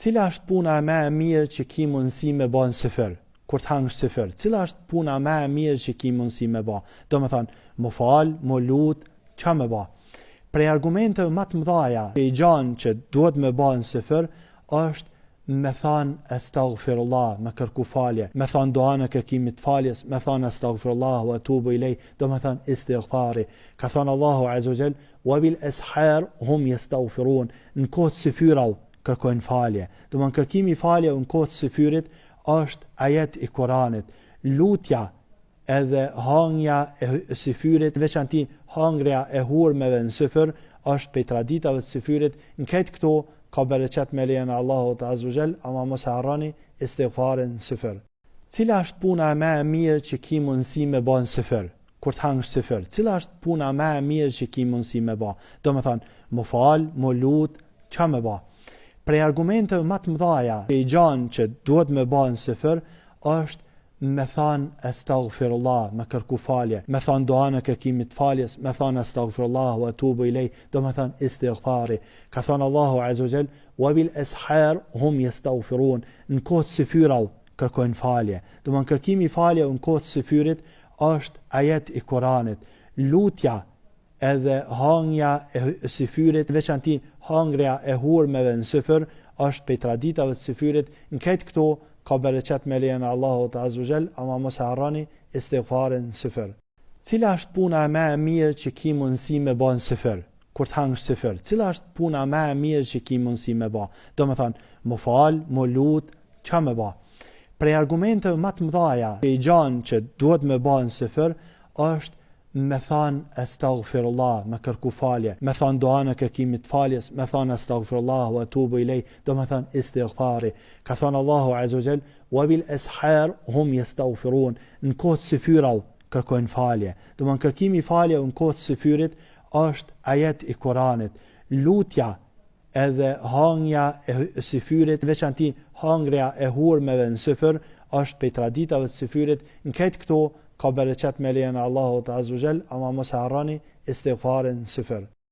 Cila është puna më e mirë që ki mundësi me bë në sifër? Kur të hangësh sifër, cila është puna më e mirë që ki mundësi me bë? Do me thonë, më fal, më lut, ç'a me bë? Prej argumenteve më të mëdha i gjanë që duhet me bë në sifër është me thonë astaghfirullah, me kërku falje, me thonë duan e kërkimit faljes, me thonë astaghfirullah wa atubu ilej, do me thonë istighfari. Ka thonë Allahu azza wa jall, wa bil ashar hum yastaghfirun, në kohë të syfyrave kërkojnë falje. Do me kërkimi falje në kohë të syfyrit është ajet i Kuranit. Lutja edhe hangja e syfyrit, veçanti hangria e hurmeve në syfyr, është prej traditave të syfyrit. Në këtë këto ka bereqet me lejen e Allahut azza wa jall, ama mos e harroni istighfarin në syfyr. Cila është puna më e mirë që ki mundësi me bë në syfyr? Kur të hangësh syfyr, cila është puna më e mirë që ki mundësi me bë? Do me thonë, më fal, më lut, ç'a me bë? Prej argumenteve më të mëdha i gjanë që duhet me bë në sifër është me thonë astaghfirullah, me kërku falje, me thonë duan e kërkimit faljes, me thonë astaghfirullah wa atubu ilej, do me thonë istighfari. Ka thonë Allahu azza wa jall, wa bil ashar hum yastaghfirun, në kohë të syfyrave kërkojnë falje. Do me kërkimi falje në kohë të syfyrit është ajet i Kuranit. Lutja edhe hangja e syfyrit, veçanti hangria e hurmeve në syfyr, është prej traditave të syfyrit. Në këtë këto ka bereqet me lejen e Allahut azza wa jall, ama mos e harroni istighfarin në syfyr. Cila është puna më e mirë që ki mundësi me bë në syfyr? Kur të hangësh syfyr, cila është puna më e mirë që ki mundësi me bë? Do me thonë, më fal, më lut, ç'a me bë? Prej argumenteve më të mëdha i gjanë që duhet me bë në syfyr është me thonë astaghfirullah, me kërku falje, me thonë duan e kërkimit faljes, me thonë astaghfirullah wa atubu ilej, do me thonë istighfari. Ka thonë Allahu azza wa jall, wa bil ashar hum yastaghfirun, në kohë të syfyrave kërkojnë falje. Do me kërkimi falje në kohë të syfyrit është ajet i Kuranit. Lutja edhe hangja e syfyrit, veçanti hangria e hurmeve në syfyr, është prej traditave të syfyrit. Në këtë këto ka bereqet me lejen e Allahut azza wa jall, ama mos e harroni istighfarin në syfyr.